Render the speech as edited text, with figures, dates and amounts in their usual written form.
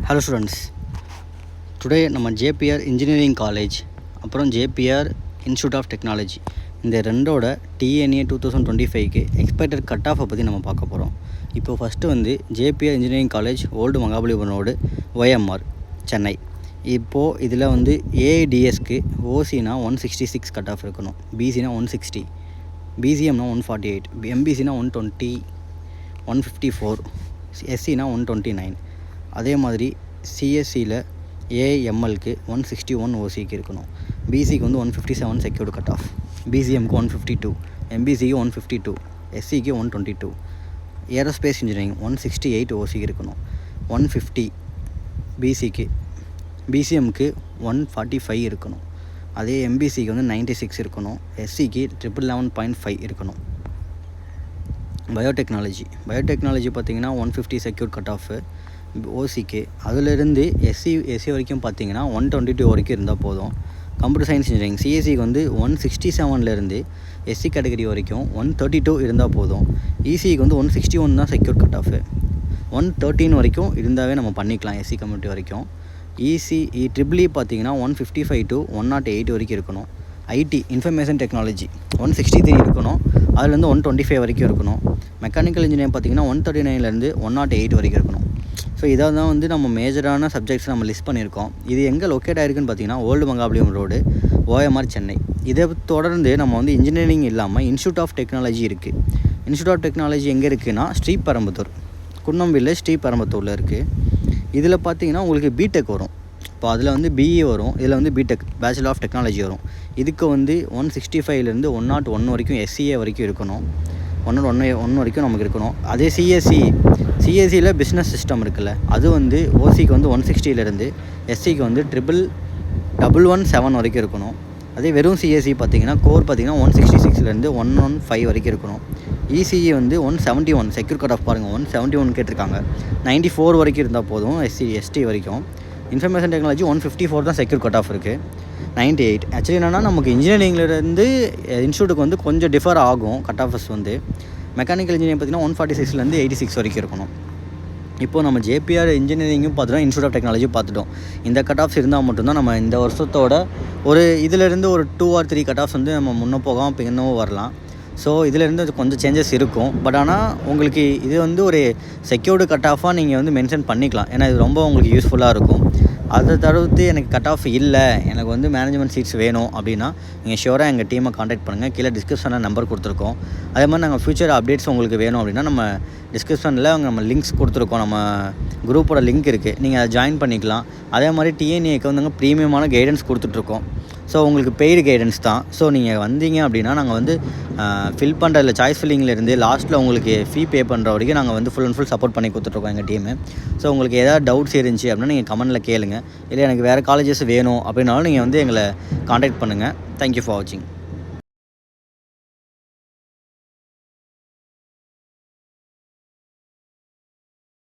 Hello students, today நம்ம JPR engineering college அப்புறம் JPR institute of technology இந்த ரெண்டோட TNA 2025க்கு எக்ஸ்பெக்டட் கட் ஆஃபை பற்றி நம்ம பார்க்க போகிறோம். இப்போது ஃபஸ்ட்டு வந்து JPR engineering college old Mahabalipuram road OMR Chennai. இப்போது இதில் வந்து AIDSக்கு OCனா 166 கட் ஆஃப் இருக்கணும், BCனா 160, BCMனா 148, MBCனா 120, 154, SCனா 129. அதே மாதிரி சிஎஸ்சியில் ஏஎம்எல்க்கு 161 ஓசிக்கு இருக்கணும், பிசிக்கு வந்து 157 செக்யூர்டு கட் ஆஃப், பிசிஎம்க்கு 152, எம்பிசிக்கு 152, எஸ்சிக்கு 122. ஏரோஸ்பேஸ் இன்ஜினியரிங் 168 ஓசிக்கு இருக்கணும், 150 பிசிக்கு, பிசிஎம்க்கு 145 இருக்கணும். அதே எம்பிசிக்கு வந்து 96 இருக்கணும், எஸ்சிக்கு 11.5 இருக்கணும். பயோடெக்னாலஜி பார்த்திங்கன்னா 150 செக்யூர் கட் ஆஃபு ஓசிக்கு. அதிலிருந்து எஸ்சி வரைக்கும் பார்த்திங்கன்னா 122 வரைக்கும் இருந்தால் போதும். கம்ப்யூட்டர் சயின்ஸ் இன்ஜினியரிங் சிஎஸ்சிக்கு வந்து 167லேருந்து எஸ்சி கேட்டகரி வரைக்கும் 132 இருந்தால் போதும். இசிக்கு வந்து 161 தான் செக்யூர் கட் ஆஃபு, 113 வரைக்கும் இருந்தாவே நம்ம பண்ணிக்கலாம் எஸ்சி கம்யூனிட்டி வரைக்கும். ட்ரிபிள்இ பார்த்திங்கன்னா 155 to 108 வரைக்கும் இருக்கணும். ஐடி இன்ஃபர்மேஷன் டெக்னாலஜி 163 இருக்கணும், அதுலேருந்து 125 வரைக்கும் இருக்கணும். மெக்கானிக்கல் இன்ஜினியரிங் பார்த்திங்கன்னா 139லேருந்து 108 வரைக்கும் இருக்கணும். ஸோ இதை தான் வந்து நம்ம மேஜரான சப்ஜெக்ட்ஸ் நம்ம லிஸ்ட் பண்ணியிருக்கோம். இது எங்கே லொக்கேட் ஆகிருக்குன்னு பார்த்திங்கன்னா old Mahabalipuram road OMR Chennai. இதை தொடர்ந்து நம்ம வந்து இன்ஜினியரிங் இல்லாமல் இன்ஸ்டியூட் ஆஃப் டெக்னாலஜி இருக்குது. இன்ஸ்டியூட் ஆஃப் டெக்னாலஜி எங்கே இருக்குதுன்னா ஸ்ரீபெரும்புதூர், குன்னம் வில்லேஜ் ஸ்ரீபெரும்புதூரில் இருக்குது. இதில் பார்த்திங்கன்னா உங்களுக்கு பிடெக் வரும். இப்போ அதில் வந்து பிஇ வரும், இதில் வந்து பிடெக் பேச்சுலர் ஆஃப் டெக்னாலஜி வரும். இதுக்கு வந்து 165லேருந்து 101 வரைக்கும் எஸ்சிஏ வரைக்கும் இருக்கணும், 101 வரைக்கும் நமக்கு இருக்கணும். அதே சிஎஸ்சியில் பிஸ்னஸ் சிஸ்டம் இருக்குல்ல, அது வந்து ஓசிக்கு வந்து 160லேருந்து எஸ்சிக்கு வந்து 1117 வரைக்கும் இருக்கணும். அதே வெறும் சிஎஸ்சி பார்த்திங்கன்னா கோர் பார்த்திங்கன்னா 166லேருந்து 115 வரைக்கும் இருக்கணும். இசிஇ வந்து 171 செக்யூர் கட் ஆஃப் பாருங்கள், 171 கேட்டிருக்காங்க, 94 வரைக்கும் இருந்தால் போதும் எஸ்டி வரைக்கும். இன்ஃபர்மேஷன் டெக்னாலஜி 154 தான் செக்யூர் கட் ஆஃப் இருக்குது, 98. ஆக்சுவலி என்னென்னா நமக்கு இன்ஜினியரிங்லேருந்து இன்ஸ்டியூட்டுக்கு வந்து கொஞ்சம் டிஃபர் ஆகும் கட் ஆஃபஸ் வந்து. மெக்கானிக்கல் இன்ஜினியரிங் பார்த்திங்கன்னா 146லேருந்து 86 வரைக்கும் இருக்கணும். இப்போது நம்ம JPR இன்ஜினியரிங்கும் பார்த்துட்டோம், இன்ஸ்டியூட் ஆஃப் டெக்னாலஜி பார்த்துட்டோம். இந்த கட் ஆஃப்ஸ் இருந்தால் மட்டும்தான் நம்ம இந்த வருஷத்தோட ஒரு இதிலேருந்து ஒரு 2 or 3 கட் ஆஃப்ஸ் வந்து நம்ம முன்னே போகாமல் பின்னவும் வரலாம். ஸோ இதிலேருந்து கொஞ்சம் சேஞ்சஸ் இருக்கும். பட் ஆனால் உங்களுக்கு இது வந்து ஒரு செக்யூர்டு கட் ஆஃபாக நீங்கள் வந்து மென்ஷன் பண்ணிக்கலாம், ஏன்னா இது ரொம்ப உங்களுக்கு யூஸ்ஃபுல்லாக இருக்கும். அதை தவிர்த்து எனக்கு கட் ஆஃப் இல்லை, எனக்கு வந்து மேனேஜ்மெண்ட் சீட்ஸ் வேணும் அப்படின்னா நீங்கள் ஷியோராக எங்கள் டீமை காண்டாக்ட் பண்ணுங்கள். கீழே டிஸ்கிரிப்ஷனில் நம்பர் கொடுத்துருக்கோம். அதே மாதிரி நாங்கள் ஃப்யூச்சர் அப்டேட்ஸ் உங்களுக்கு வேணும் அப்படின்னா நம்ம டிஸ்கிரிப்ஷனில் நம்ம லிங்க்ஸ் கொடுத்துருக்கோம், நம்ம குரூப்போட லிங்க் இருக்குது, நீங்கள் அதை ஜாயின் பண்ணிக்கலாம். அதே மாதிரி TNAக்கு வந்து நாங்கள் ப்ரீமியமான கைடன்ஸ் கொடுத்துட்ருக்கோம். ஸோ உங்களுக்கு பெய்டு கைடன்ஸ் தான். ஸோ நீங்கள் வந்தீங்க அப்படின்னா நாங்கள் வந்து ஃபில் பண்ணுறதுல சாய்ஸ் ஃபில்லிங்லேருந்து லாஸ்ட்டில் உங்களுக்கு ஃபீ பே பண்ணுற வரைக்கும் நாங்கள் வந்து ஃபுல் அண்ட் ஃபுல் சப்போர்ட் பண்ணி கொடுத்துட்ருக்கோம் எங்கள் டீமு. ஸோ உங்களுக்கு ஏதாவது டவுட்ஸ் இருந்துச்சு அப்படின்னா நீங்கள் கமெண்ட்டில் கேளுங்க, இல்லை எனக்கு வேறு காலேஜஸ் வேணும் அப்படின்னாலும் நீங்கள் வந்து எங்களை காண்டாக்ட் பண்ணுங்கள். தேங்க்யூ ஃபார் வாட்சிங்.